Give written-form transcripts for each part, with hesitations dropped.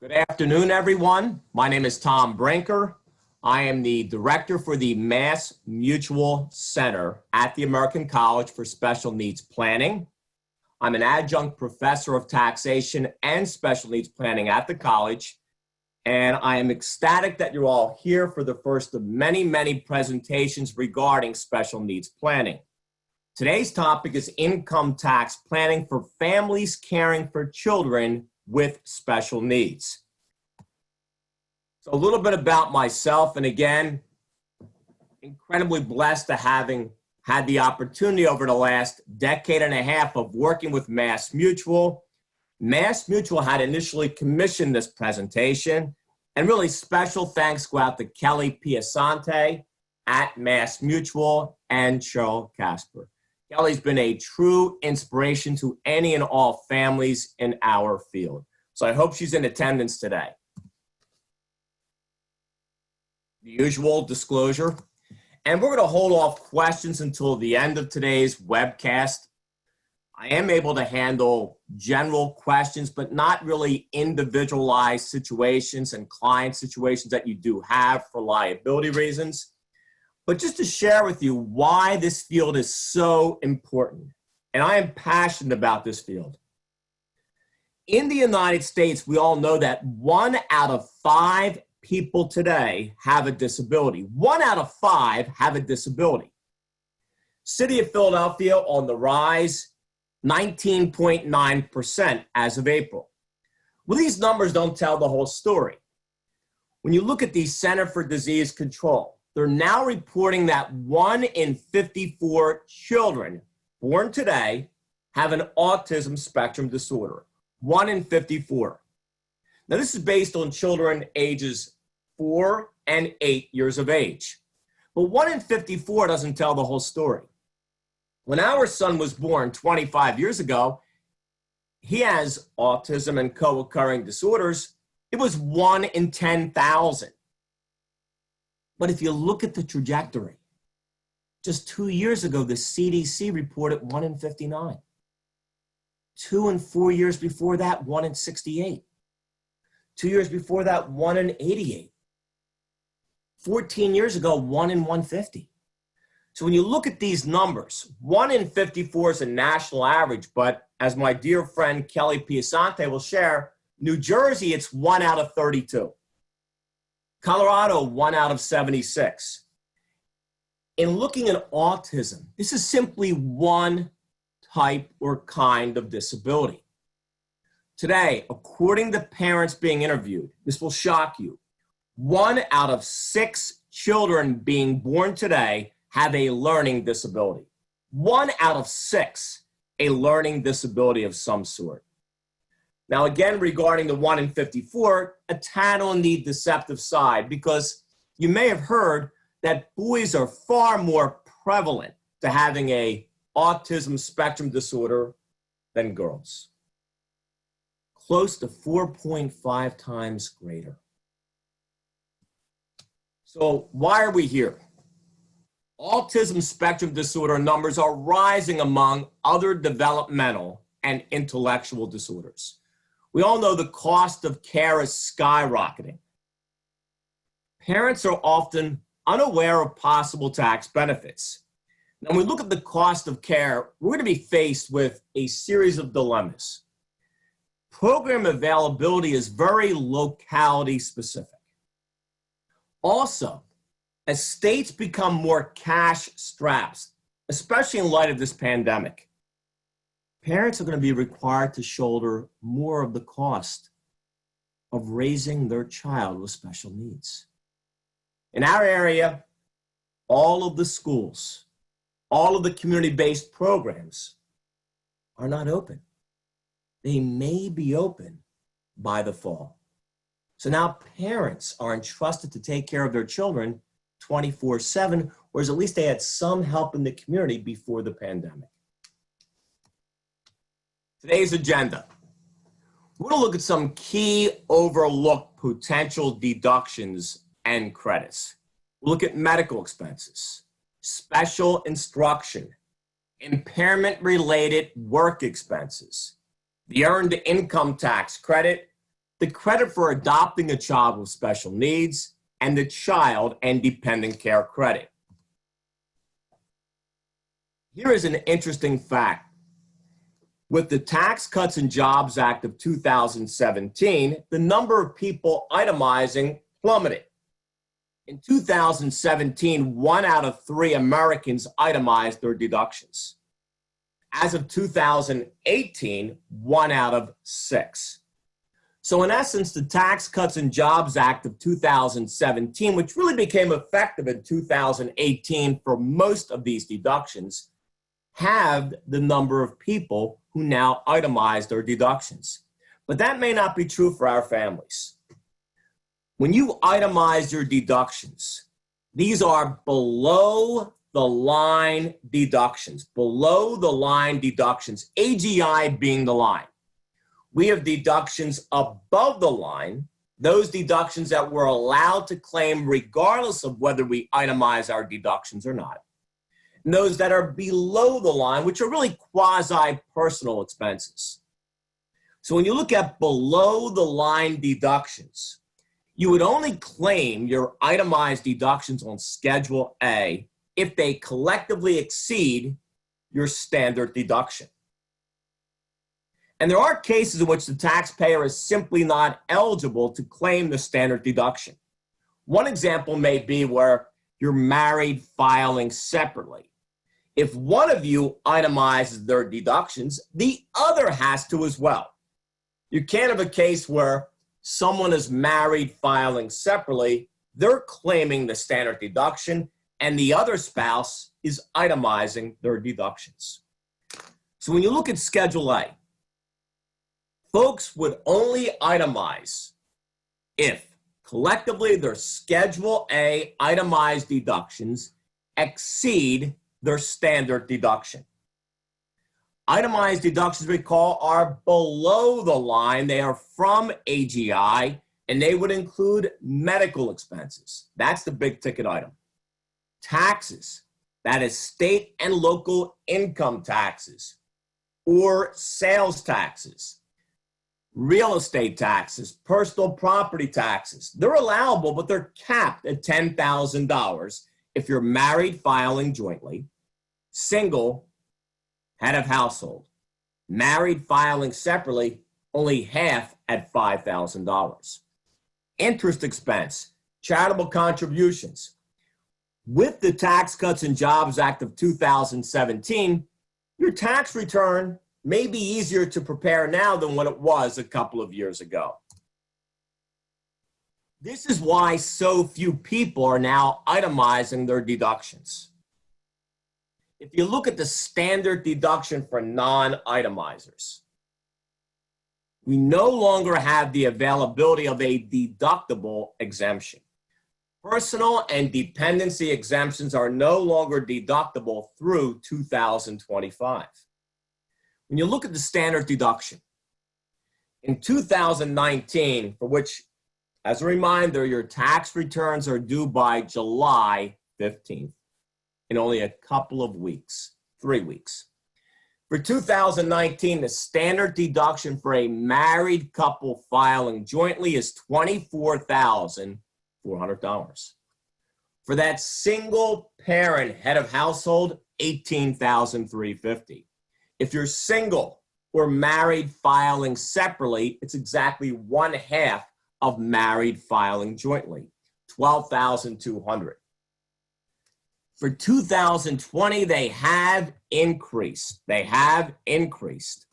Good afternoon, everyone. My name is Tom Brinker. I am the director for the MassMutual Center at the American College for Special Needs Planning. I'm an adjunct professor of taxation and special needs planning at the college, and I am ecstatic that you're all here for the first of many, many presentations regarding special needs planning. Today's topic is income tax planning for families caring for children with special needs. So a little bit about myself, and again, incredibly blessed to having had the opportunity over the last decade and a half of working with MassMutual. MassMutual had initially commissioned this presentation, and really special thanks go out to Kelly Piasante at MassMutual and Cheryl Casper. Kelly's been a true inspiration to any and all families in our field. So I hope she's in attendance today. The usual disclosure. And we're going to hold off questions until the end of today's webcast. I am able to handle general questions, but not really individualized situations and client situations that you do have for liability reasons. But just to share with you why this field is so important, and I am passionate about this field. In the United States, we all know that 1 out of 5 people today have a disability. 1 out of 5 have a disability. City of Philadelphia on the rise, 19.9% as of April. Well, these numbers don't tell the whole story. When you look at the Center for Disease Control, they're now reporting that 1 in 54 children born today have an autism spectrum disorder. 1 in 54. Now, this is based on children ages 4 and 8 years of age. But 1 in 54 doesn't tell the whole story. When our son was born 25 years ago, he has autism and co-occurring disorders. It was 1 in 10,000. But if you look at the trajectory, just 2 years ago, the CDC reported 1 in 59. 2 and 4 years before that, 1 in 68. 2 years before that, 1 in 88. 14 years ago, 1 in 150. So when you look at these numbers, 1 in 54 is a national average, but as my dear friend Kelly Piasante will share, New Jersey, it's 1 out of 32. Colorado, 1 out of 76. In looking at autism, this is simply one type or kind of disability. Today, according to parents being interviewed, this will shock you. 1 out of 6 children being born today have a learning disability. 1 out of 6, a learning disability of some sort. Now, again, regarding the 1 in 54, a tad on the deceptive side, because you may have heard that boys are far more prevalent to having a autism spectrum disorder than girls. Close to 4.5 times greater. So why are we here? Autism spectrum disorder numbers are rising among other developmental and intellectual disorders. We all know the cost of care is skyrocketing. Parents are often unaware of possible tax benefits. Now, when we look at the cost of care, we're going to be faced with a series of dilemmas. Program availability is very locality specific. Also, as states become more cash strapped, especially in light of this pandemic, parents are going to be required to shoulder more of the cost of raising their child with special needs. In our area, all of the schools, all of the community-based programs are not open. They may be open by the fall. So now parents are entrusted to take care of their children 24/7, whereas at least they had some help in the community before the pandemic. Today's agenda. We're going to look at some key overlooked potential deductions and credits. We'll look at medical expenses, special instruction, impairment-related work expenses, the earned income tax credit, the credit for adopting a child with special needs, and the child and dependent care credit. Here is an interesting fact. With the Tax Cuts and Jobs Act of 2017, the number of people itemizing plummeted. In 2017, 1 out of 3 Americans itemized their deductions. As of 2018, 1 out of 6. So in essence, the Tax Cuts and Jobs Act of 2017, which really became effective in 2018 for most of these deductions, halved the number of people who now itemize their deductions. But that may not be true for our families. When you itemize your deductions, these are below the line deductions, below the line deductions, AGI being the line. We have deductions above the line, those deductions that we're allowed to claim regardless of whether we itemize our deductions or not. And those that are below the line, which are really quasi-personal expenses. So when you look at below the line deductions, you would only claim your itemized deductions on Schedule A if they collectively exceed your standard deduction. And there are cases in which the taxpayer is simply not eligible to claim the standard deduction. One example may be where you're married filing separately. If one of you itemizes their deductions, the other has to as well. You can't have a case where someone is married filing separately, they're claiming the standard deduction, and the other spouse is itemizing their deductions. So when you look at Schedule A, folks would only itemize if collectively their Schedule A itemized deductions exceed their standard deduction. Itemized deductions, recall, are below the line. They are from AGI, and they would include medical expenses. That's the big ticket item. Taxes, that is state and local income taxes or sales taxes. Real estate taxes, personal property taxes. They're allowable, but they're capped at $10,000 if you're married filing jointly, single, head of household. Married filing separately, only half at $5,000. Interest expense, charitable contributions. With the Tax Cuts and Jobs Act of 2017, your tax return may be easier to prepare now than what it was a couple of years ago. This is why so few people are now itemizing their deductions. If you look at the standard deduction for non-itemizers, we no longer have the availability of a deductible exemption. Personal and dependency exemptions are no longer deductible through 2025. When you look at the standard deduction, in 2019, for which, as a reminder, your tax returns are due by July 15th, in only a couple of weeks, 3 weeks. For 2019, the standard deduction for a married couple filing jointly is $24,400. For that single parent head of household, $18,350. If you're single or married filing separately, it's exactly 1/2 of married filing jointly, $12,200. For 2020, they have increased. They have increased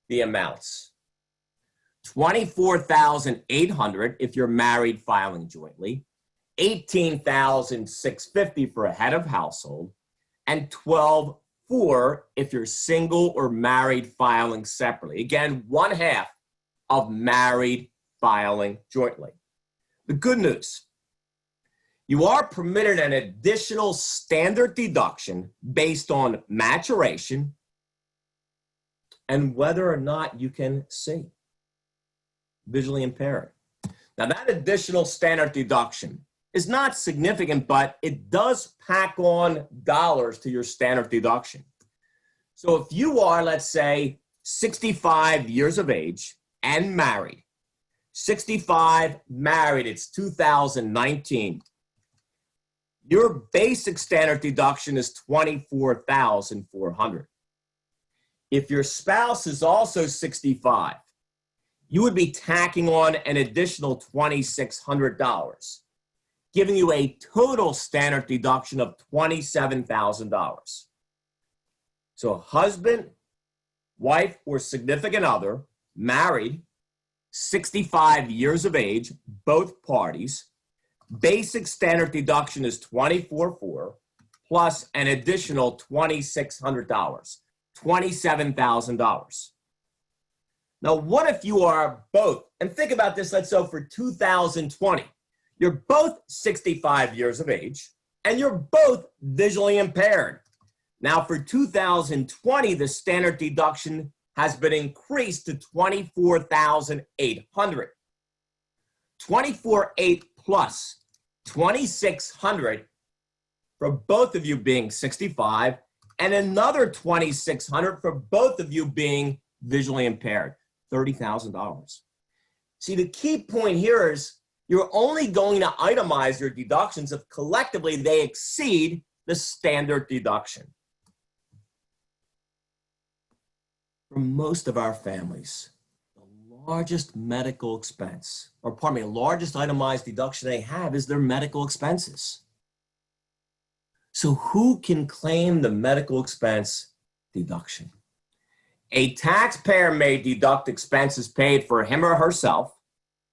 the amounts. $24,800 if you're married filing jointly, $18,650 for a head of household, and $12,400 if you're single or married filing separately. Again, 1/2 of married filing jointly. The good news, you are permitted an additional standard deduction based on maturation and whether or not you can see, visually impaired. Now, that additional standard deduction is not significant, but it does pack on dollars to your standard deduction. So if you are, let's say, 65 years of age and married, 65, married, it's 2019. Your basic standard deduction is $24,400. If your spouse is also 65, you would be tacking on an additional $2,600, giving you a total standard deduction of $27,000. So husband, wife, or significant other, married, 65 years of age, both parties, basic standard deduction is $24,400 plus an additional $2,600, $27,000. Now, what if you are both, and think about this, let's say for 2020, you're both 65 years of age, and you're both visually impaired. Now, for 2020, the standard deduction has been increased to $24,800. $24,800 plus $2,600 for both of you being 65, and another $2,600 for both of you being visually impaired, $30,000. See, the key point here is you're only going to itemize your deductions if collectively they exceed the standard deduction. For most of our families, the largest medical expense, or pardon me, largest itemized deduction they have is their medical expenses. So who can claim the medical expense deduction? A taxpayer may deduct expenses paid for him or herself,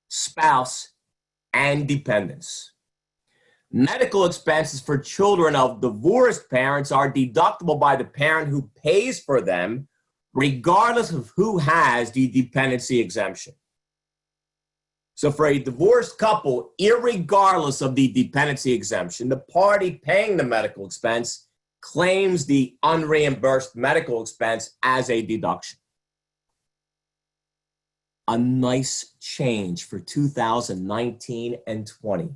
spouse, and dependents. Medical expenses for children of divorced parents are deductible by the parent who pays for them, regardless of who has the dependency exemption. So for a divorced couple, irregardless of the dependency exemption, the party paying the medical expense claims the unreimbursed medical expense as a deduction. A nice change for 2019 and 20.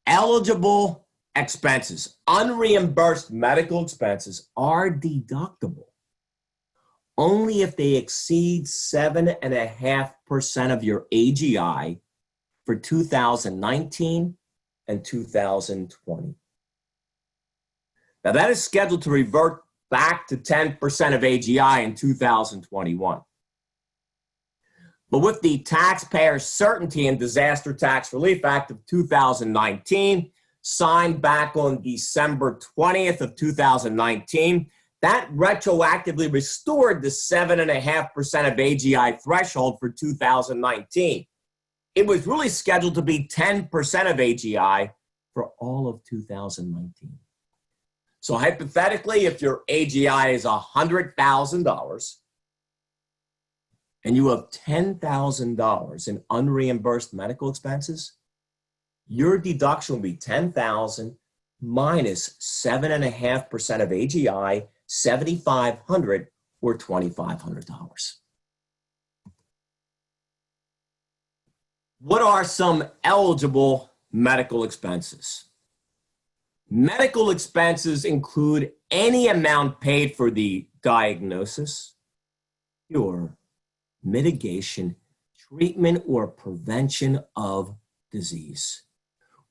Eligible expenses, unreimbursed medical expenses are deductible only if they exceed 7.5% of your AGI for 2019 and 2020. Now that is scheduled to revert back to 10% of AGI in 2021. But with the Taxpayer Certainty and Disaster Tax Relief Act of 2019, signed back on December 20th of 2019, that retroactively restored the 7.5% of AGI threshold for 2019. It was really scheduled to be 10% of AGI for all of 2019. So hypothetically, if your AGI is $100,000 and you have $10,000 in unreimbursed medical expenses, your deduction will be $10,000 minus 7.5% of AGI, $7,500 or $2,500. What are some eligible medical expenses? Medical expenses include any amount paid for the diagnosis, cure, mitigation, treatment, or prevention of disease,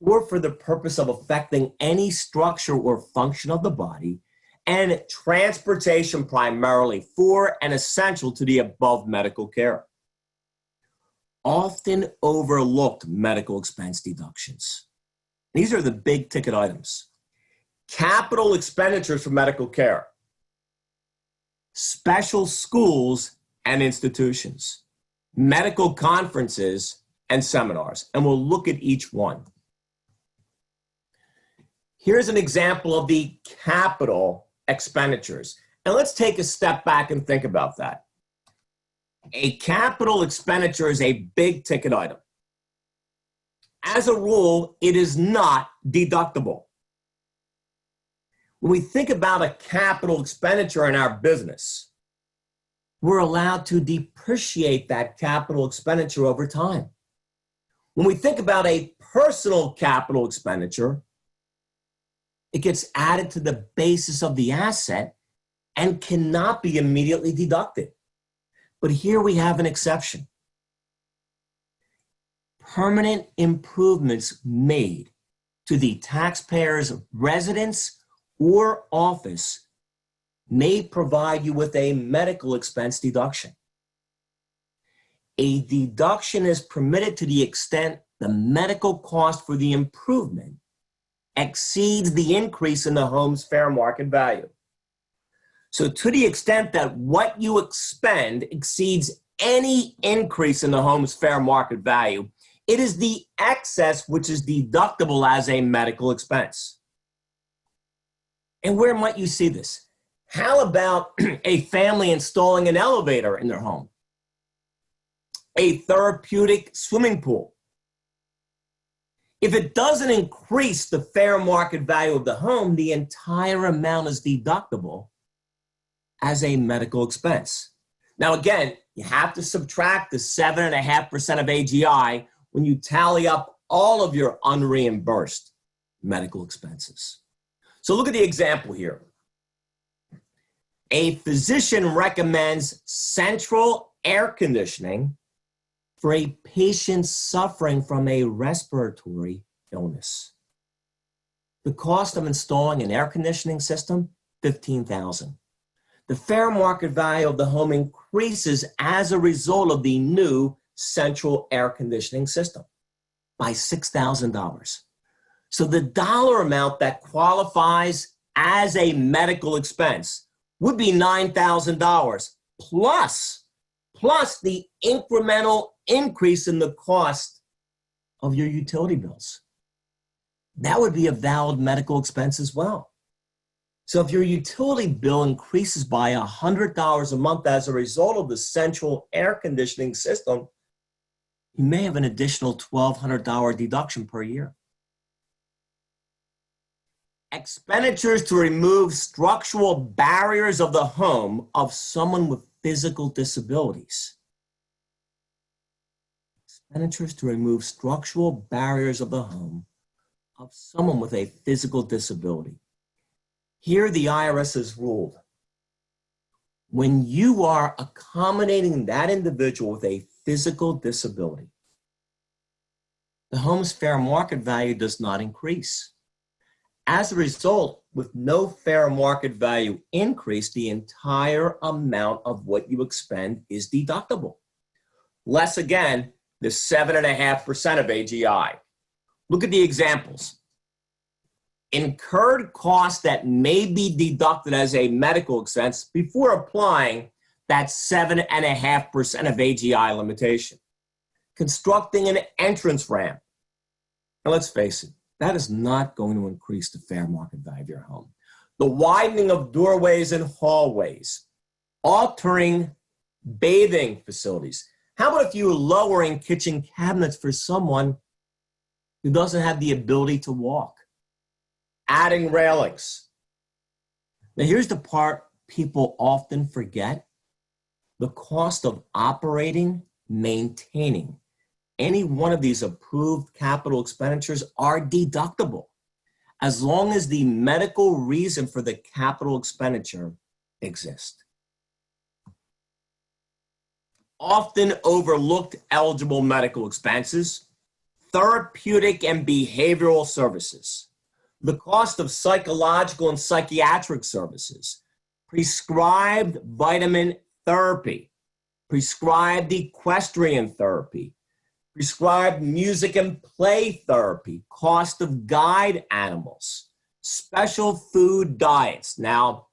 or for the purpose of affecting any structure or function of the body, and transportation primarily for and essential to the above medical care. Often overlooked medical expense deductions. These are the big ticket items. Capital expenditures for medical care, special schools and institutions, medical conferences and seminars, and we'll look at each one. Here's an example of the capital expenditures. And let's take a step back and think about that. A capital expenditure is a big ticket item. As a rule, it is not deductible. When we think about a capital expenditure in our business, we're allowed to depreciate that capital expenditure over time. When we think about a personal capital expenditure, it gets added to the basis of the asset and cannot be immediately deducted. But here we have an exception. permanent improvements made to the taxpayer's residence or office may provide you with a medical expense deduction. A deduction is permitted to the extent the medical cost for the improvement exceeds the increase in the home's fair market value. So to the extent that what you expend exceeds any increase in the home's fair market value, it is the excess which is deductible as a medical expense. And where might you see this? How about a family installing an elevator in their home? A therapeutic swimming pool? If it doesn't increase the fair market value of the home, the entire amount is deductible as a medical expense. Now, again, you have to subtract the 7.5% of AGI when you tally up all of your unreimbursed medical expenses. So look at the example here. A physician recommends central air conditioning for a patient suffering from a respiratory illness. The cost of installing an air conditioning system, $15,000. The fair market value of the home increases as a result of the new central air conditioning system by $6,000. So the dollar amount that qualifies as a medical expense would be $9,000 plus the incremental increase in the cost of your utility bills. That would be a valid medical expense as well. So if your utility bill increases by $100 a month as a result of the central air conditioning system, you may have an additional $1,200 deduction per year. Expenditures to remove structural barriers of the home of someone with physical disabilities. Expenditures to remove structural barriers of the home of someone with a physical disability. Here the IRS has ruled, when you are accommodating that individual with a physical disability, the home's fair market value does not increase. As a result, with no fair market value increase, the entire amount of what you expend is deductible. Less, again, the 7.5% of AGI. Look at the examples. Incurred costs that may be deducted as a medical expense before applying that 7.5% of AGI limitation. Constructing an entrance ramp. And let's face it, that is not going to increase the fair market value of your home. The widening of doorways and hallways. Altering bathing facilities. How about if you were lowering kitchen cabinets for someone who doesn't have the ability to walk? Adding railings. Now here's the part people often forget. The cost of operating, maintaining any one of these approved capital expenditures are deductible as long as the medical reason for the capital expenditure exists. Often overlooked eligible medical expenses, therapeutic and behavioral services. The cost of psychological and psychiatric services, prescribed vitamin therapy, prescribed equestrian therapy, prescribed music and play therapy, cost of guide animals, special food diets. Now,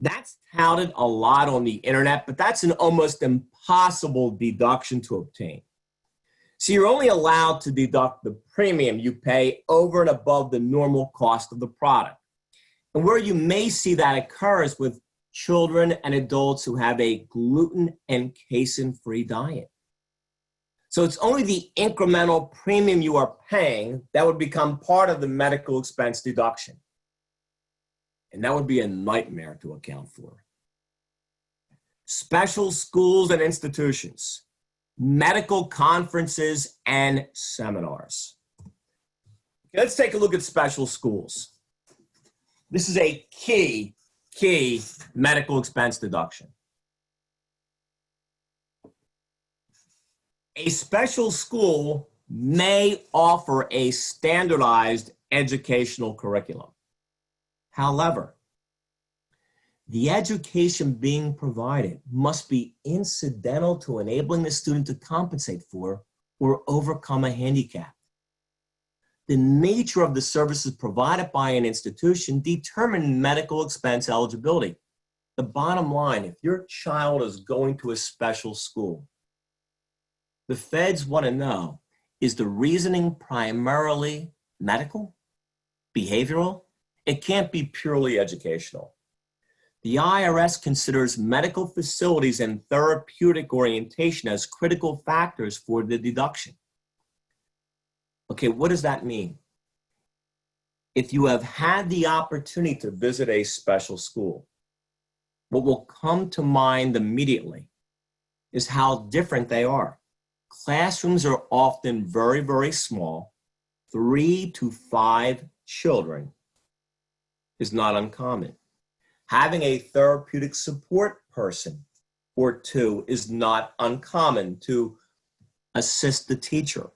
that's touted a lot on the internet, but that's an almost impossible deduction to obtain. So you're only allowed to deduct the premium you pay over and above the normal cost of the product. And where you may see that occur is with children and adults who have a gluten and casein-free diet. So it's only the incremental premium you are paying that would become part of the medical expense deduction. And that would be a nightmare to account for. Special schools and institutions. Medical conferences and seminars. Okay, let's take a look at special schools. This is a key medical expense deduction. A special school may offer a standardized educational curriculum. However, the education being provided must be incidental to enabling the student to compensate for or overcome a handicap. The nature of the services provided by an institution determine medical expense eligibility. The bottom line, if your child is going to a special school, the feds want to know, is the reasoning primarily medical, behavioral? It can't be purely educational. The IRS considers medical facilities and therapeutic orientation as critical factors for the deduction. Okay, what does that mean? If you have had the opportunity to visit a special school, what will come to mind immediately is how different they are. Classrooms are often very, very small. 3 to 5 children is not uncommon. Having a therapeutic support person or two is not uncommon to assist the teacher.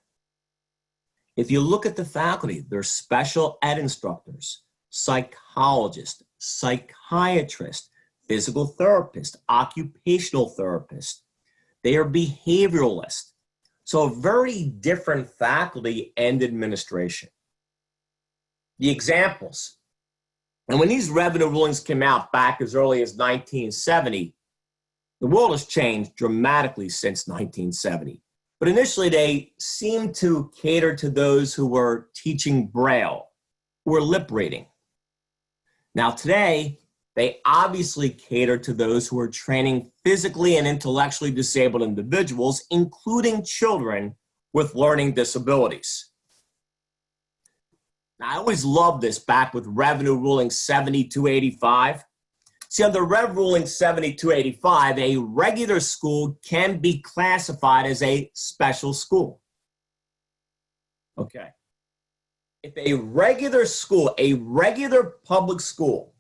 If you look at the faculty, there's special ed instructors, psychologists, psychiatrists, physical therapists, occupational therapists. They are behavioralists. So a very different faculty and administration. The examples. And when these revenue rulings came out back as early as 1970, the world has changed dramatically since 1970. But initially, they seemed to cater to those who were teaching Braille or lip reading. Now today, they obviously cater to those who are training physically and intellectually disabled individuals, including children with learning disabilities. Now, I always loved this back with Revenue Ruling 7285. See, under Rev Ruling 7285, a regular school can be classified as a special school. Okay. If a regular school, a regular public school,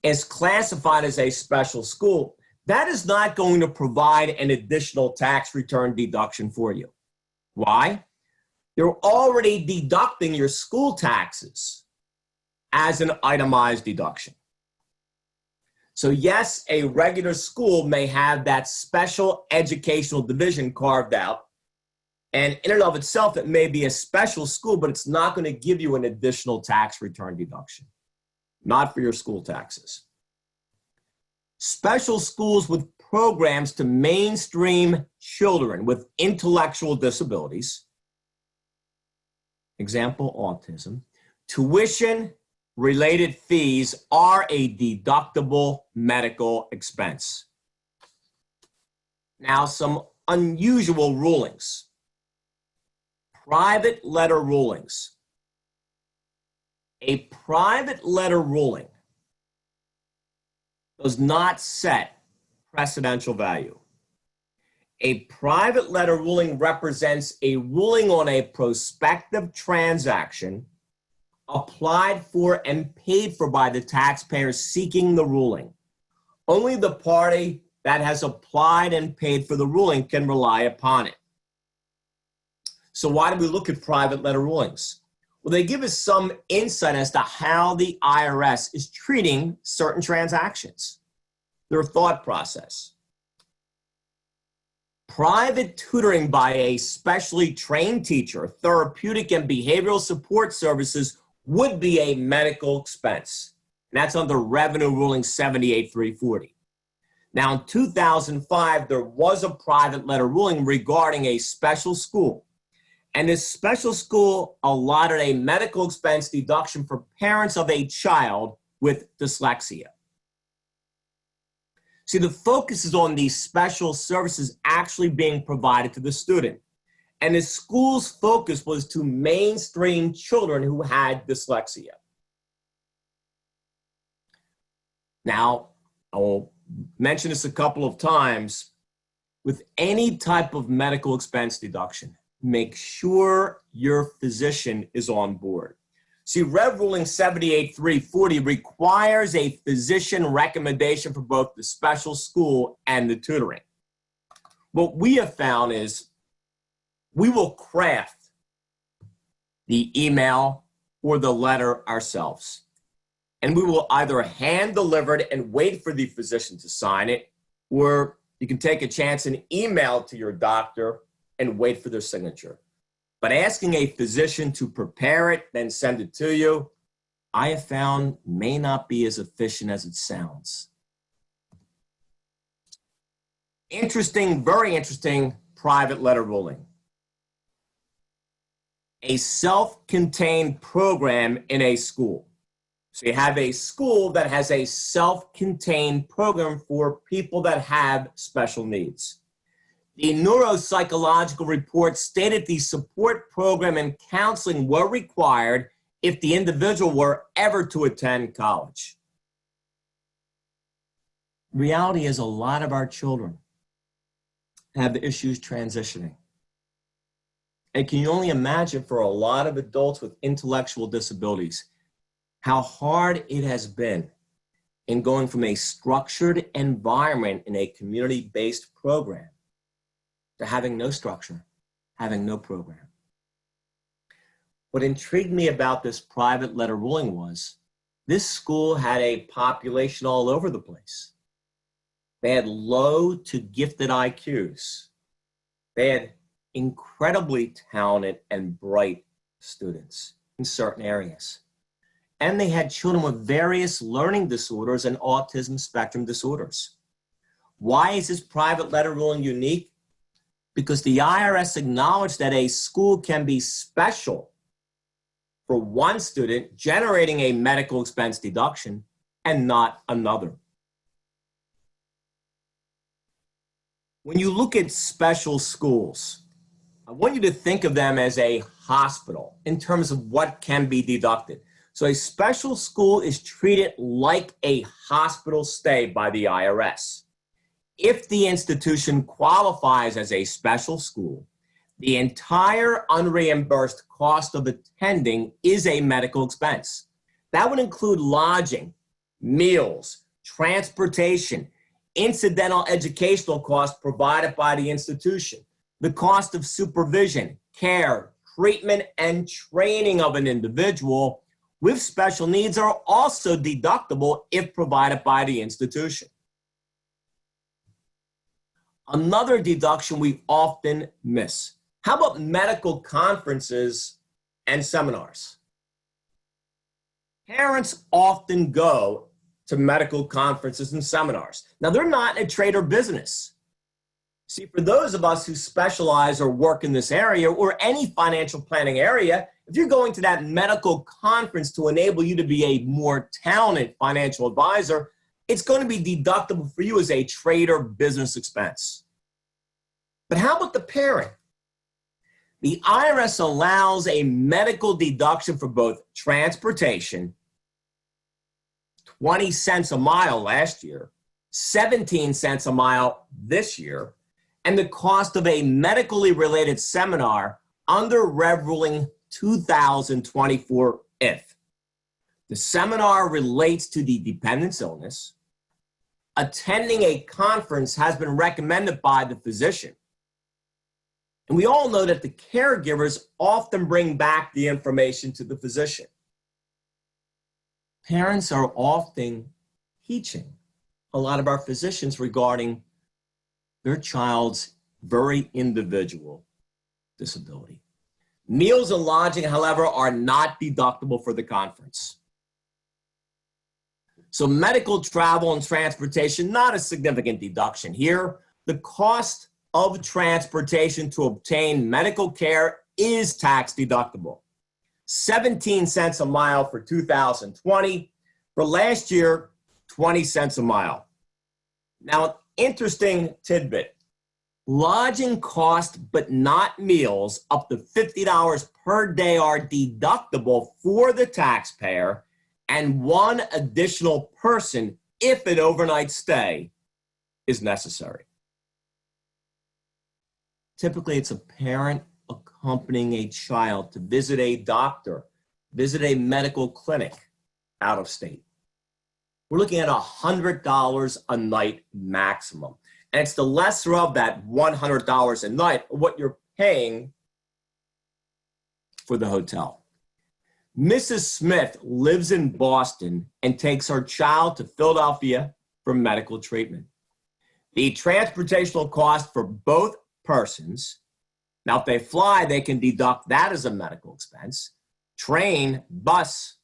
is classified as a special school, that is not going to provide an additional tax return deduction for you. Why? You're already deducting your school taxes as an itemized deduction. So yes, a regular school may have that special educational division carved out, and in and of itself, it may be a special school, but it's not going to give you an additional tax return deduction. Not for your school taxes. Special schools with programs to mainstream children with intellectual disabilities, example, autism, tuition-related fees are a deductible medical expense. Now, some unusual rulings. Private letter rulings. A private letter ruling does not set precedential value. A private letter ruling represents a ruling on a prospective transaction applied for and paid for by the taxpayer seeking the ruling. Only the party that has applied and paid for the ruling can rely upon it. So why do we look at private letter rulings? Well, they give us some insight as to how the IRS is treating certain transactions, their thought process. Private tutoring by a specially trained teacher, therapeutic and behavioral support services would be a medical expense. And that's under Revenue Ruling 78340. Now, in 2005, there was a private letter ruling regarding a special school. And this special school allotted a medical expense deduction for parents of a child with dyslexia. See, the focus is on these special services actually being provided to the student. And the school's focus was to mainstream children who had dyslexia. Now, I will mention this a couple of times. With any type of medical expense deduction, make sure your physician is on board. See, Rev Ruling 78340 requires a physician recommendation for both the special school and the tutoring. What we have found is we will craft the email, or the letter ourselves. And we will either hand deliver it and wait for the physician to sign it, or you can take a chance and email to your doctor and wait for their signature. But asking a physician to prepare it, then send it to you, I have found may not be as efficient as it sounds. Interesting, very interesting private letter ruling. A self-contained program in a school. So you have a school that has a self-contained program for people that have special needs. The neuropsychological report stated the support program and counseling were required if the individual were ever to attend college. Reality is a lot of our children have issues transitioning. And can you only imagine for a lot of adults with intellectual disabilities, how hard it has been in going from a structured environment in a community-based program to having no structure, having no program. What intrigued me about this private letter ruling was this school had a population all over the place. They had low to gifted IQs. They had incredibly talented and bright students in certain areas. And they had children with various learning disorders and autism spectrum disorders. Why is this private letter ruling unique? Because the IRS acknowledged that a school can be special for one student generating a medical expense deduction and not another. When you look at special schools, I want you to think of them as a hospital in terms of what can be deducted. So a special school is treated like a hospital stay by the IRS. If the institution qualifies as a special school, the entire unreimbursed cost of attending is a medical expense. That would include lodging, meals, transportation, incidental educational costs provided by the institution, the cost of supervision, care, treatment, and training of an individual with special needs are also deductible if provided by the institution. Another deduction we often miss. How about medical conferences and seminars? Parents often go to medical conferences and seminars. Now, they're not a trade or business. See, for those of us who specialize or work in this area or any financial planning area, if you're going to that medical conference to enable you to be a more talented financial advisor, it's going to be deductible for you as a trade or business expense. But how about the parent? The IRS allows a medical deduction for both transportation, 20 cents a mile last year, 17 cents a mile this year, and the cost of a medically related seminar under Rev Ruling 2024 if the seminar relates to the dependent's illness, attending a conference has been recommended by the physician. And we all know that the caregivers often bring back the information to the physician. Parents are often teaching a lot of our physicians regarding their child's very individual disability. Meals and lodging, however, are not deductible for the conference. So medical travel and transportation, not a significant deduction here. The cost of transportation to obtain medical care is tax deductible. 17 cents a mile for 2020. For last year, 20 cents a mile. Now, an interesting tidbit. Lodging cost, but not meals, up to $50 per day are deductible for the taxpayer and one additional person if an overnight stay is necessary. Typically, it's a parent accompanying a child to visit a doctor, visit a medical clinic out of state. We're looking at $100 a night maximum. And it's the lesser of that $100 a night, what you're paying for the hotel. Mrs. Smith lives in Boston and takes her child to Philadelphia for medical treatment. The transportational cost for both persons, now if they fly, they can deduct that as a medical expense, train, bus,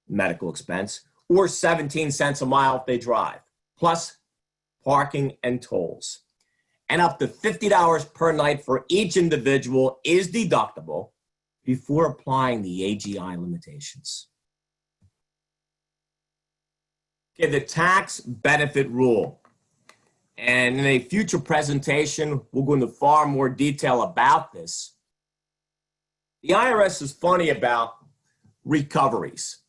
medical expense, or 17 cents a mile if they drive, plus parking and tolls. And up to $50 per night for each individual is deductible before applying the AGI limitations. Okay, the tax benefit rule. And in a future presentation, we'll go into far more detail about this. The IRS is funny about recoveries.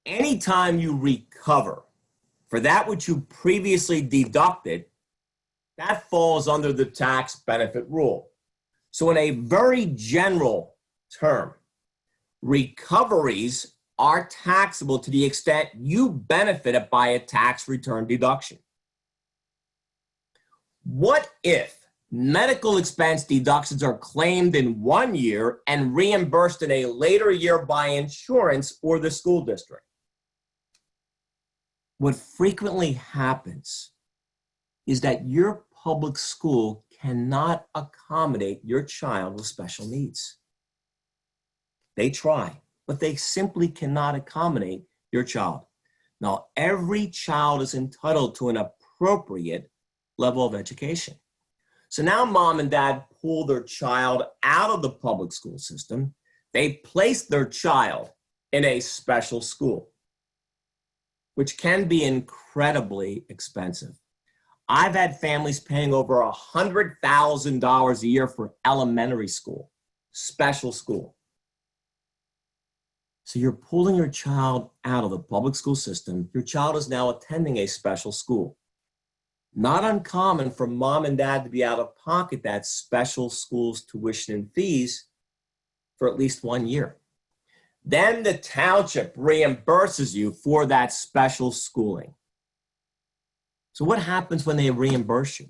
Anytime you recover for that which you previously deducted, that falls under the tax benefit rule. So in a very general term, recoveries are taxable to the extent you benefited by a tax return deduction. What if medical expense deductions are claimed in one year and reimbursed in a later year by insurance or the school district? What frequently happens is that your public school cannot accommodate your child with special needs. They try, but they simply cannot accommodate your child. Now, every child is entitled to an appropriate level of education. So now mom and dad pull their child out of the public school system. They place their child in a special school, which can be incredibly expensive. I've had families paying over $100,000 a year for elementary school, special school. So you're pulling your child out of the public school system. Your child is now attending a special school. Not uncommon for mom and dad to be out of pocket that special school's tuition and fees for at least 1 year. Then the township reimburses you for that special schooling. So what happens when they reimburse you?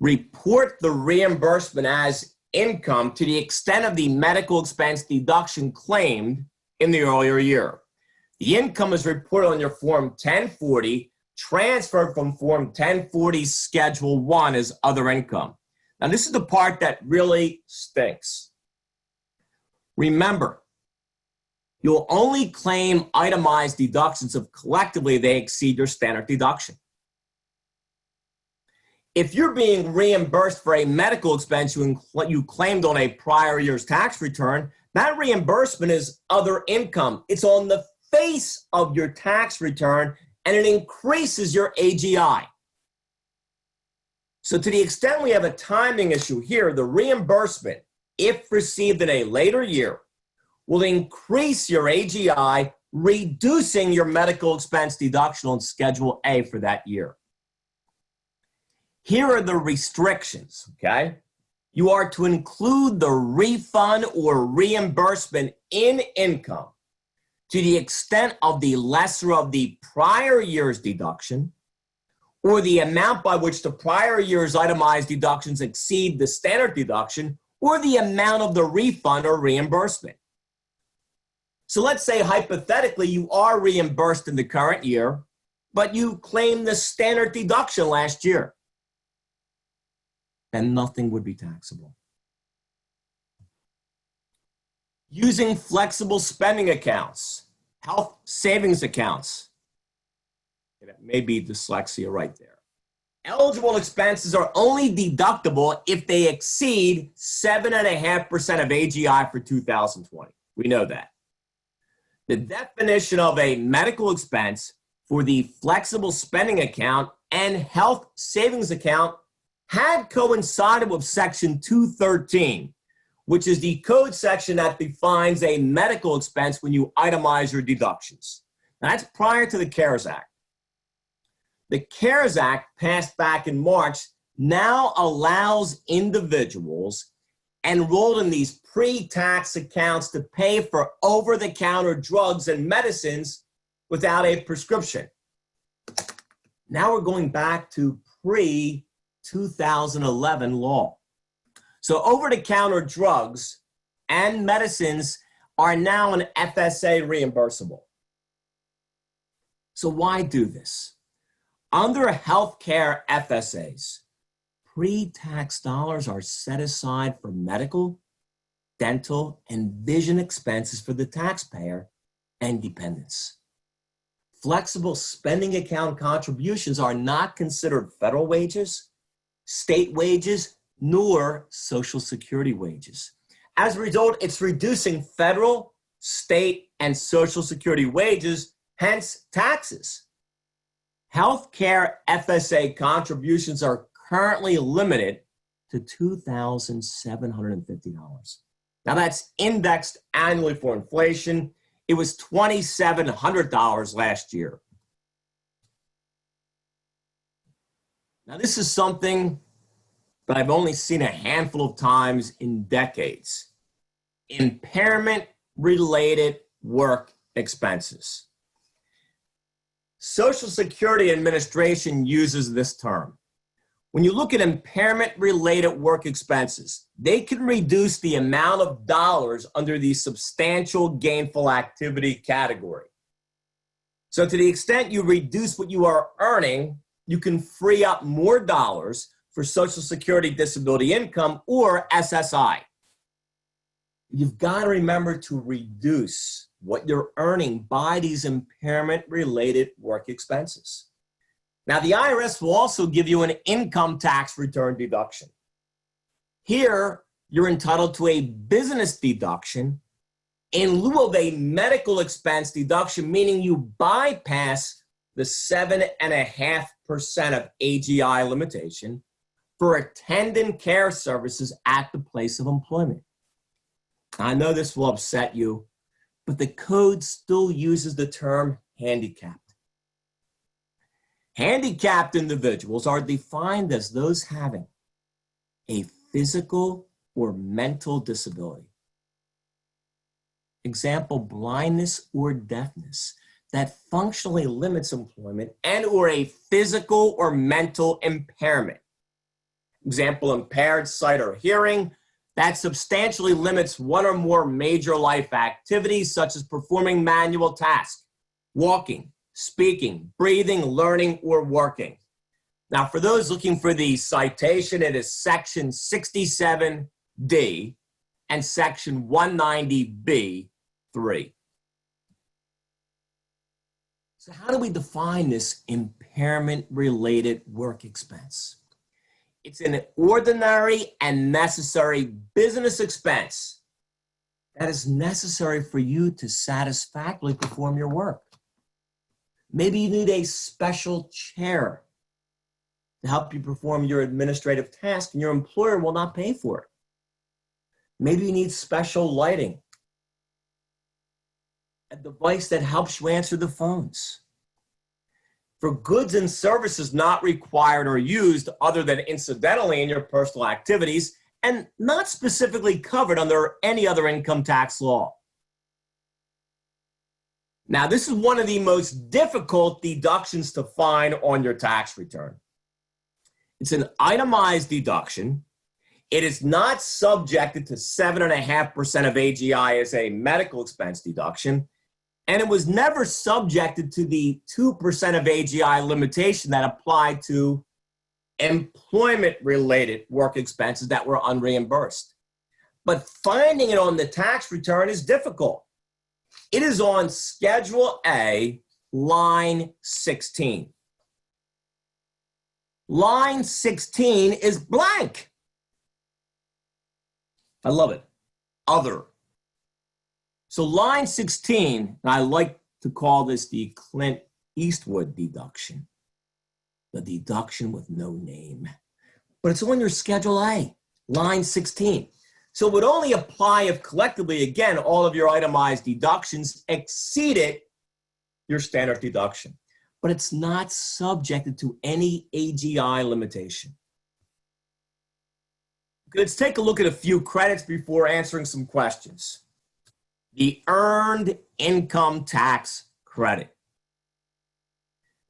Report the reimbursement as income to the extent of the medical expense deduction claimed in the earlier year. The income is reported on your Form 1040, transferred from Form 1040 Schedule 1 as other income. Now, this is the part that really stinks. Remember, you'll only claim itemized deductions if collectively they exceed your standard deduction. If you're being reimbursed for a medical expense you claimed on a prior year's tax return, that reimbursement is other income. It's on the face of your tax return, and it increases your AGI. So to the extent we have a timing issue here, the reimbursement, if received in a later year, will increase your AGI, reducing your medical expense deduction on Schedule A for that year. Here are the restrictions, okay? You are to include the refund or reimbursement in income to the extent of the lesser of the prior year's deduction, or the amount by which the prior year's itemized deductions exceed the standard deduction, or the amount of the refund or reimbursement. So let's say hypothetically you are reimbursed in the current year, but you claim the standard deduction last year. Then nothing would be taxable. Using flexible spending accounts, health savings accounts. That may be dyslexia right there. Eligible expenses are only deductible if they exceed 7.5% of AGI for 2020. We know that. The definition of a medical expense for the flexible spending account and health savings account had coincided with Section 213, which is the code section that defines a medical expense when you itemize your deductions. Now, that's prior to the CARES Act. The CARES Act, passed back in March, now allows individuals enrolled in these pre-tax accounts to pay for over-the-counter drugs and medicines without a prescription. Now we're going back to pre-2011 law. So over-the-counter drugs and medicines are now an FSA reimbursable. So why do this? Under healthcare FSAs, pre-tax dollars are set aside for medical, dental, and vision expenses for the taxpayer and dependents. Flexible spending account contributions are not considered federal wages, state wages, nor Social Security wages. As a result, it's reducing federal, state, and Social Security wages, hence taxes. Healthcare FSA contributions are currently limited to $2,750. Now that's indexed annually for inflation. It was $2,700 last year. Now this is something that I've only seen a handful of times in decades. Impairment-related work expenses. Social Security Administration uses this term. When you look at impairment-related work expenses, they can reduce the amount of dollars under the substantial gainful activity category. So to the extent you reduce what you are earning, you can free up more dollars for Social Security disability income or SSI. You've got to remember to reduce what you're earning by these impairment-related work expenses. Now, the IRS will also give you an income tax return deduction. Here, you're entitled to a business deduction in lieu of a medical expense deduction, meaning you bypass the 7.5% of AGI limitation for attendant care services at the place of employment. I know this will upset you, but the code still uses the term handicapped. Handicapped individuals are defined as those having a physical or mental disability. Example, blindness or deafness that functionally limits employment and or a physical or mental impairment. Example, impaired sight or hearing that substantially limits one or more major life activities such as performing manual tasks, walking, speaking, breathing, learning, or working. Now, for those looking for the citation, it is Section 67D and Section 190B3. So how do we define this impairment-related work expense? It's an ordinary and necessary business expense that is necessary for you to satisfactorily perform your work. Maybe you need a special chair to help you perform your administrative task and your employer will not pay for it. Maybe you need special lighting, a device that helps you answer the phones. For goods and services not required or used other than incidentally in your personal activities and not specifically covered under any other income tax law. Now, this is one of the most difficult deductions to find on your tax return. It's an itemized deduction. It is not subjected to 7.5% of AGI as a medical expense deduction, and it was never subjected to the 2% of AGI limitation that applied to employment-related work expenses that were unreimbursed. But finding it on the tax return is difficult. It is on Schedule A, line 16. Line 16 is blank. I love it. Other. So line 16, and I like to call this the Clint Eastwood deduction, the deduction with no name. But it's on your Schedule A, line 16. So it would only apply if collectively, again, all of your itemized deductions exceeded your standard deduction. But it's not subjected to any AGI limitation. Let's take a look at a few credits before answering some questions. The Earned Income Tax Credit.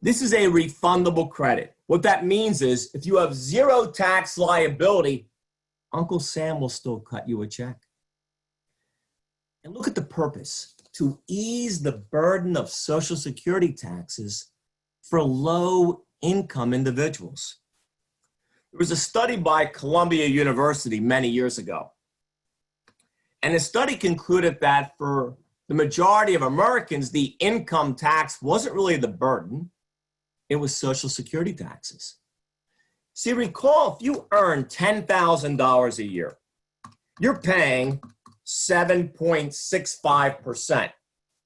This is a refundable credit. What that means is if you have zero tax liability Uncle Sam will still cut you a check. And look at the purpose: to ease the burden of Social Security taxes for low-income individuals. There was a study by Columbia University many years ago, and the study concluded that for the majority of Americans, the income tax wasn't really the burden, it was Social Security taxes. See, recall, if you earn $10,000 a year, you're paying 7.65%,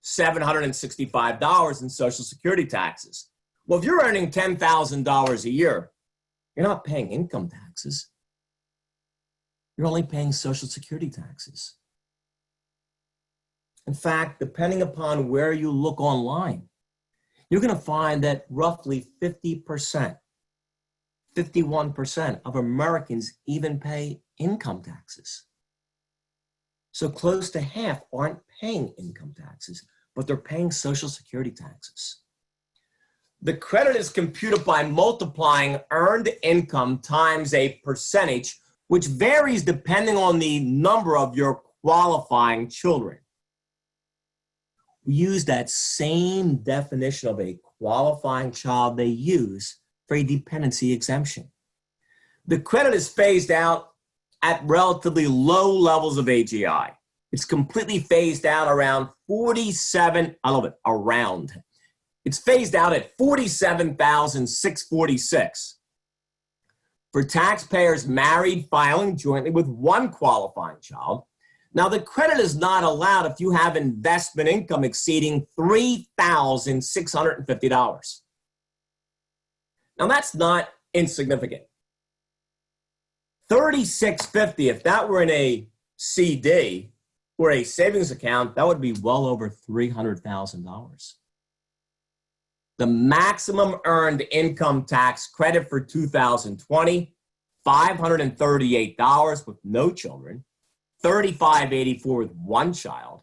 $765 in Social Security taxes. Well, if you're earning $10,000 a year, you're not paying income taxes. You're only paying Social Security taxes. In fact, depending upon where you look online, you're going to find that roughly 50%, 51% of Americans even pay income taxes. So close to half aren't paying income taxes, but they're paying Social Security taxes. The credit is computed by multiplying earned income times a percentage, which varies depending on the number of your qualifying children. We use that same definition of a qualifying child they use for a dependency exemption. The credit is phased out at relatively low levels of AGI. It's completely phased out around 47, I love it, around. It's phased out at 47,646. For taxpayers married filing jointly with one qualifying child, now the credit is not allowed if you have investment income exceeding $3,650. Now that's not insignificant. $3,650, if that were in a CD or a savings account, that would be well over $300,000. The maximum earned income tax credit for 2020, $538 with no children, $35.84 with one child,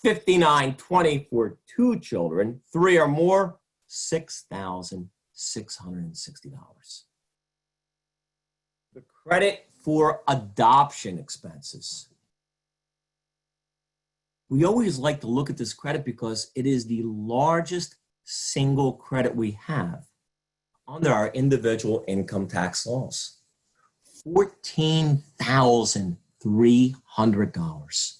$59.20 for two children, three or more, $6,660. The credit for adoption expenses. We always like to look at this credit because it is the largest single credit we have under our individual income tax laws. $14,300.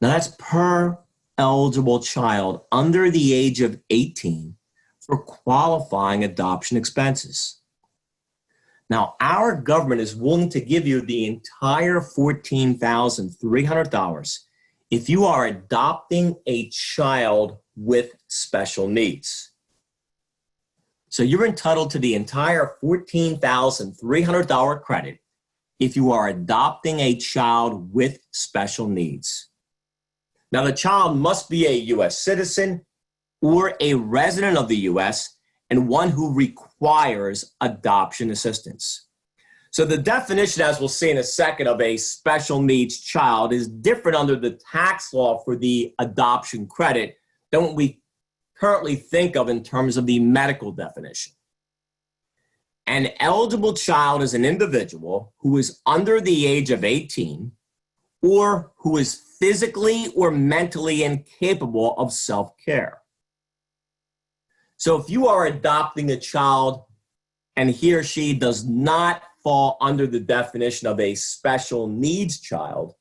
Now that's per eligible child under the age of 18 for qualifying adoption expenses. Now, our government is willing to give you the entire $14,300 if you are adopting a child with special needs. So you're entitled to the entire $14,300 credit if you are adopting a child with special needs. Now, the child must be a U.S. citizen or a resident of the U.S. and one who requires adoption assistance. So the definition, as we'll see in a second, of a special needs child is different under the tax law for the adoption credit than what we currently think of in terms of the medical definition. An eligible child is an individual who is under the age of 18 or who is physically or mentally incapable of self-care. So if you are adopting a child and he or she does not fall under the definition of a special needs child,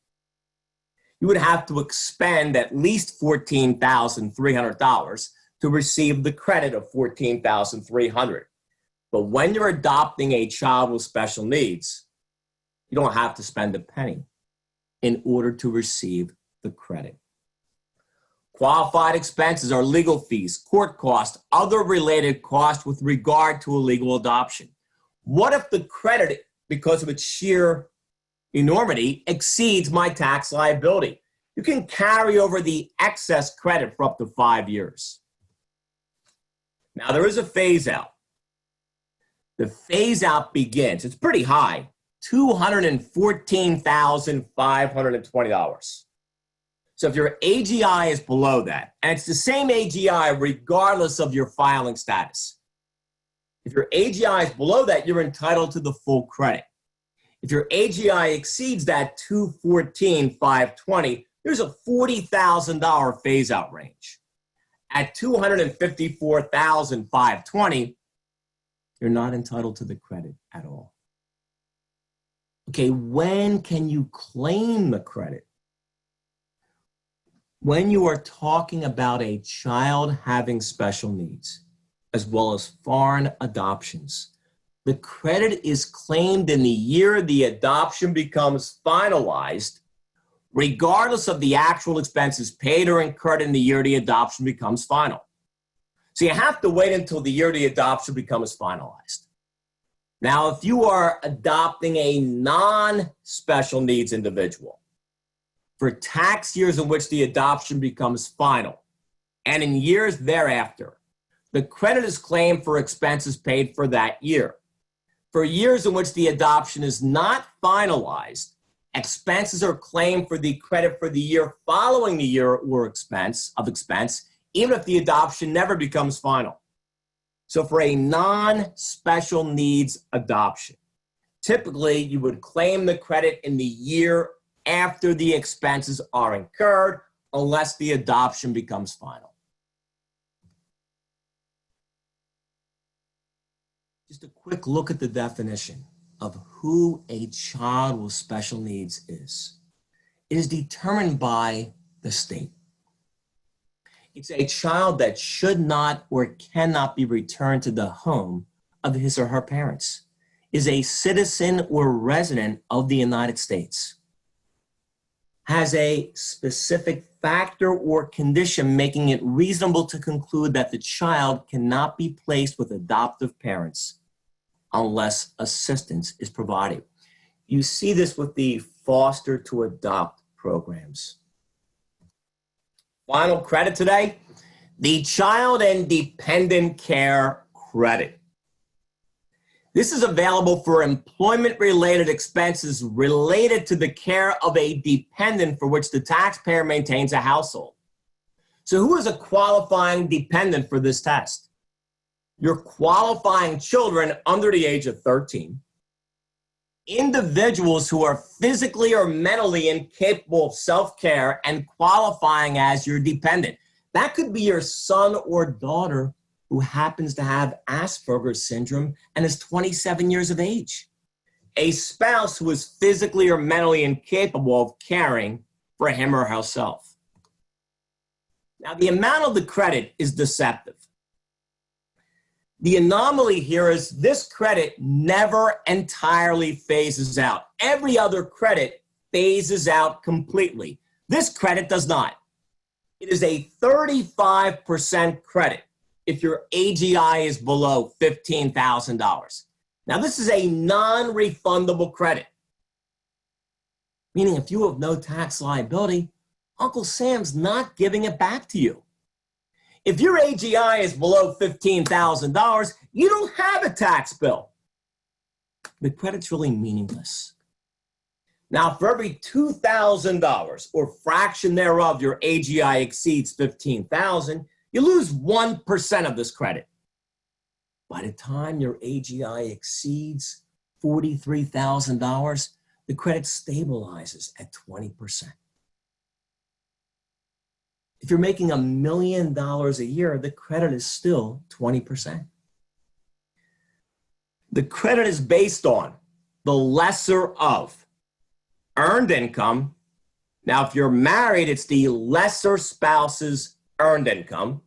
you would have to expend at least $14,300 to receive the credit of $14,300. But when you're adopting a child with special needs, you don't have to spend a penny in order to receive the credit. Qualified expenses are legal fees, court costs, other related costs with regard to a legal adoption. What if the credit, because of its sheer enormity, exceeds my tax liability? You can carry over the excess credit for up to 5 years. Now, there is a phase out. The phase out begins, it's pretty high, $214,520. So if your AGI is below that, and it's the same AGI regardless of your filing status. If your AGI is below that, you're entitled to the full credit. If your AGI exceeds that 214,520, there's a $40,000 phase-out range. At 254,520, you're not entitled to the credit at all. Okay, when can you claim the credit? When you are talking about a child having special needs, as well as foreign adoptions, the credit is claimed in the year the adoption becomes finalized, regardless of the actual expenses paid or incurred in the year the adoption becomes final. So you have to wait until the year the adoption becomes finalized. Now, if you are adopting a non-special needs individual for tax years in which the adoption becomes final, and in years thereafter, the credit is claimed for expenses paid for that year. For years in which the adoption is not finalized, expenses are claimed for the credit for the year following the year or expense, even if the adoption never becomes final. So for a non-special needs adoption, typically you would claim the credit in the year after the expenses are incurred, unless the adoption becomes final. Just a quick look at the definition of who a child with special needs is. It is determined by the state. It's a child that should not or cannot be returned to the home of his or her parents, is a citizen or resident of the United States, has a specific factor or condition making it reasonable to conclude that the child cannot be placed with adoptive parents unless assistance is provided. You see this with the foster to adopt programs. Final credit today, the Child and Dependent Care Credit. This is available for employment-related expenses related to the care of a dependent for which the taxpayer maintains a household. So who is a qualifying dependent for this test? Your qualifying children under the age of 13, individuals who are physically or mentally incapable of self-care and qualifying as your dependent. That could be your son or daughter who happens to have Asperger syndrome and is 27 years of age. A spouse who is physically or mentally incapable of caring for him or herself. Now, the amount of the credit is deceptive. The anomaly here is this credit never entirely phases out. Every other credit phases out completely. This credit does not. It is a 35% credit if your AGI is below $15,000. Now, this is a non-refundable credit, meaning if you have no tax liability, Uncle Sam's not giving it back to you. If your AGI is below $15,000, you don't have a tax bill. The credit's really meaningless. Now, for every $2,000 or fraction thereof your AGI exceeds $15,000, you lose 1% of this credit. By the time your AGI exceeds $43,000, the credit stabilizes at 20%. If you're making $1 million a year, the credit is still 20%. The credit is based on the lesser of earned income. Now, if you're married, it's the lesser spouse's earned income,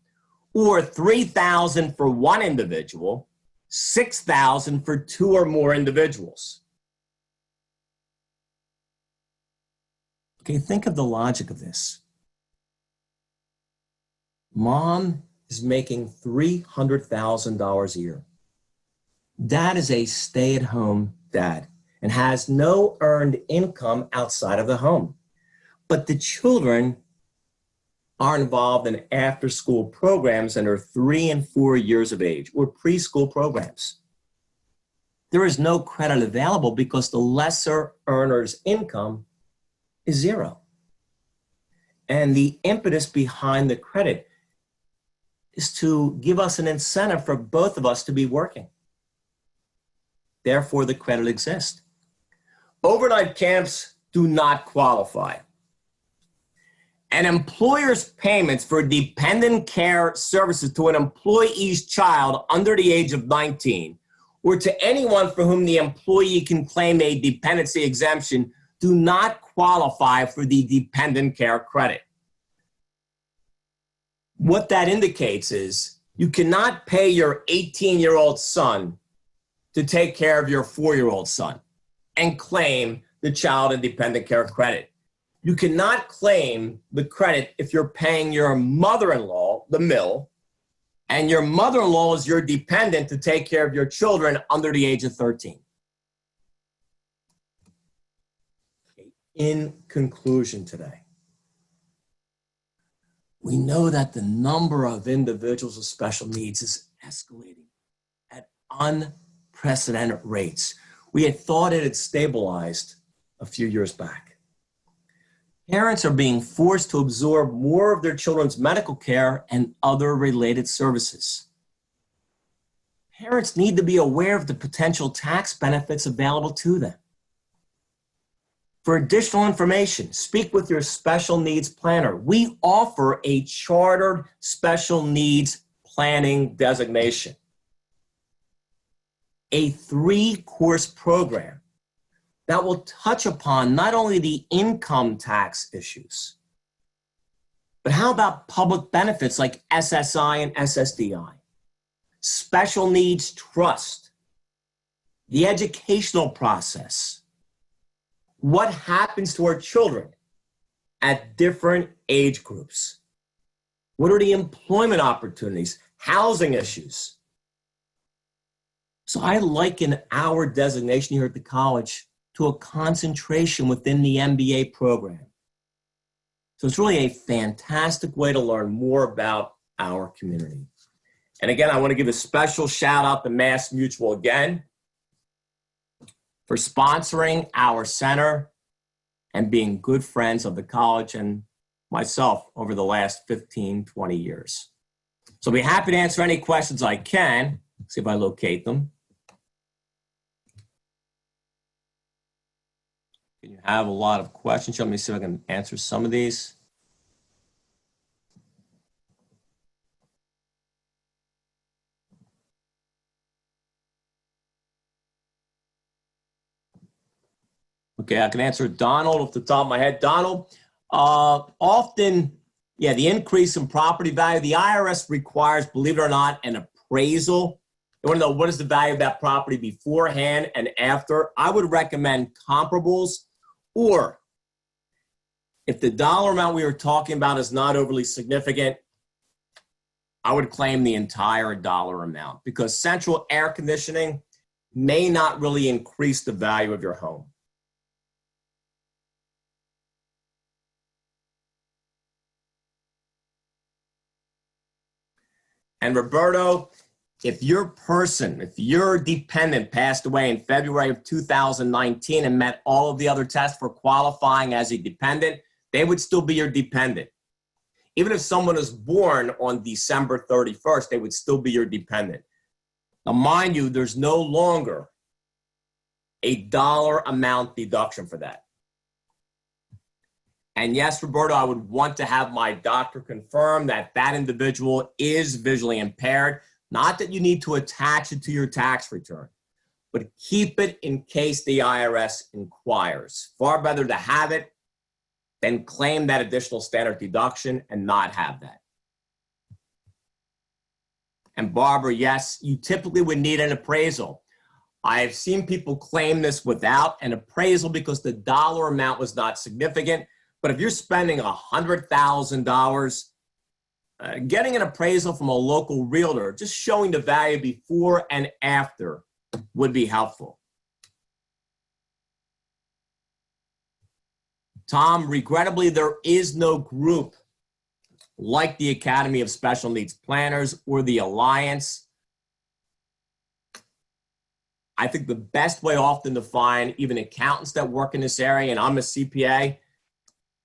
or $3,000 for one individual, $6,000 for two or more individuals. Okay, think of the logic of this. Mom is making $300,000 a year. Dad is a stay-at-home dad and has no earned income outside of the home. But the children are involved in after-school programs and are 3 and 4 years of age, or preschool programs. There is no credit available because the lesser earner's income is zero. And the impetus behind the credit is to give us an incentive for both of us to be working. Therefore, the credit exists. Overnight camps do not qualify. An employer's payments for dependent care services to an employee's child under the age of 19 or to anyone for whom the employee can claim a dependency exemption do not qualify for the dependent care credit. What that indicates is you cannot pay your 18-year-old son to take care of your 4-year-old son and claim the child and dependent care credit. You cannot claim the credit if you're paying your mother-in-law the mill and your mother-in-law is your dependent to take care of your children under the age of 13. In conclusion today, we know that the number of individuals with special needs is escalating at unprecedented rates. We had thought it had stabilized a few years back. Parents are being forced to absorb more of their children's medical care and other related services. Parents need to be aware of the potential tax benefits available to them. For additional information, speak with your special needs planner. We offer a chartered special needs planning designation, a 3-course program that will touch upon not only the income tax issues, but how about public benefits like SSI and SSDI, special needs trust, the educational process, what happens to our children at different age groups, what are the employment opportunities, housing issues. So I liken our designation here at the college to a concentration within the MBA program. So it's really a fantastic way to learn more about our community. And again, I want to give a special shout out to MassMutual again for sponsoring our center and being good friends of the college and myself over the last 15, 20 years. So I'll be happy to answer any questions I can. See if I locate them. You have a lot of questions. Let me see if I can answer some of these. Okay, I can answer Donald off the top of my head. Donald, often, the increase in property value, the IRS requires, believe it or not, an appraisal. You want to know what is the value of that property beforehand and after. I would recommend comparables. Or if the dollar amount we were talking about is not overly significant, I would claim the entire dollar amount because central air conditioning may not really increase the value of your home. And Roberto, if your dependent passed away in February of 2019 and met all of the other tests for qualifying as a dependent, they would still be your dependent. Even if someone is born on December 31st, they would still be your dependent. Now, mind you, there's no longer a dollar amount deduction for that. And yes, Roberto, I would want to have my doctor confirm that that individual is visually impaired. Not that you need to attach it to your tax return, but keep it in case the IRS inquires. Far better to have it than claim that additional standard deduction and not have that. And Barbara, yes, you typically would need an appraisal. I've seen people claim this without an appraisal because the dollar amount was not significant. But if you're spending $100,000, getting an appraisal from a local realtor, just showing the value before and after would be helpful. Tom, regrettably, there is no group like the Academy of Special Needs Planners or the Alliance. I think the best way often to find even accountants that work in this area, and I'm a CPA,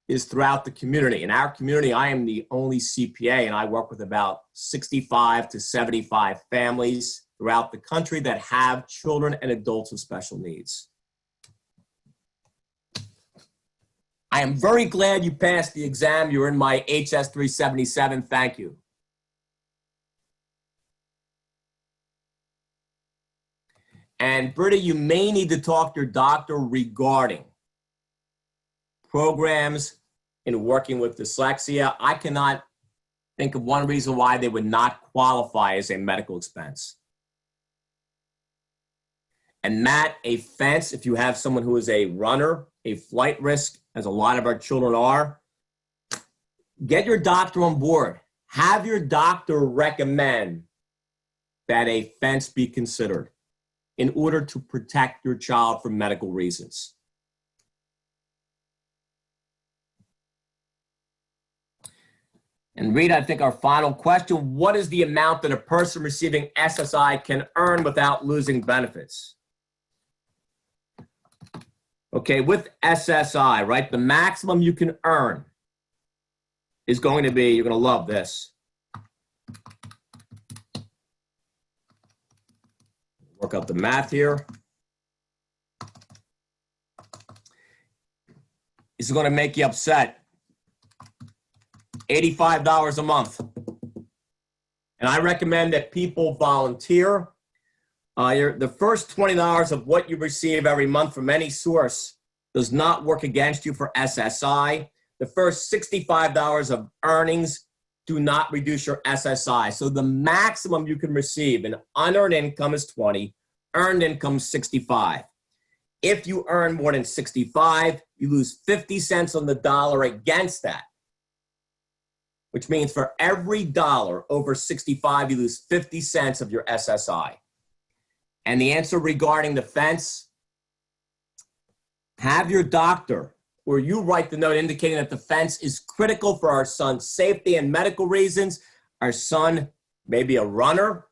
is throughout the community. In our community, I am the only CPA, and I work with about 65 to 75 families throughout the country that have children and adults with special needs. I am very glad you passed the exam. You're in my HS 377. Thank you. And Britta, you may need to talk to your doctor regarding programs in working with dyslexia. I cannot think of one reason why they would not qualify as a medical expense. And Matt, a fence, if you have someone who is a runner, a flight risk, as a lot of our children are, get your doctor on board. Have your doctor recommend that a fence be considered in order to protect your child for medical reasons. And Rita, I think our final question, what is the amount that a person receiving SSI can earn without losing benefits? Okay, with SSI, right, the maximum you can earn is going to be, you're going to love this. Work out the math here. This is going to make you upset. $85 a month. And I recommend that people volunteer. The first $20 of what you receive every month from any source does not work against you for SSI. The first $65 of earnings do not reduce your SSI. So the maximum you can receive in unearned income is 20, earned income is 65. If you earn more than 65, you lose 50 cents on the dollar against that, which means for every dollar over 65, you lose 50 cents of your SSI. And the answer regarding the fence, have your doctor or you write the note indicating that the fence is critical for our son's safety and medical reasons. Our son may be a runner,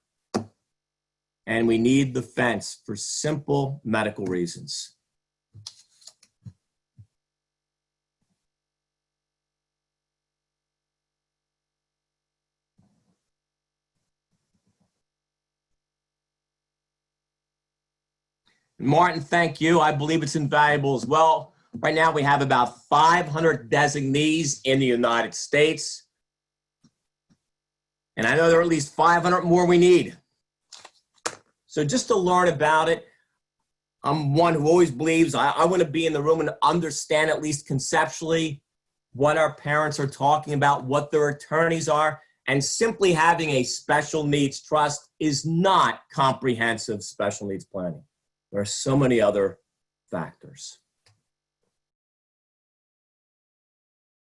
and we need the fence for simple medical reasons. Martin, thank you. I believe it's invaluable as well. Right now, we have about 500 designees in the United States. And I know there are at least 500 more we need. So just to learn about it, I'm one who always believes I want to be in the room and understand at least conceptually what our parents are talking about, what their attorneys are, and simply having a special needs trust is not comprehensive special needs planning. There are so many other factors.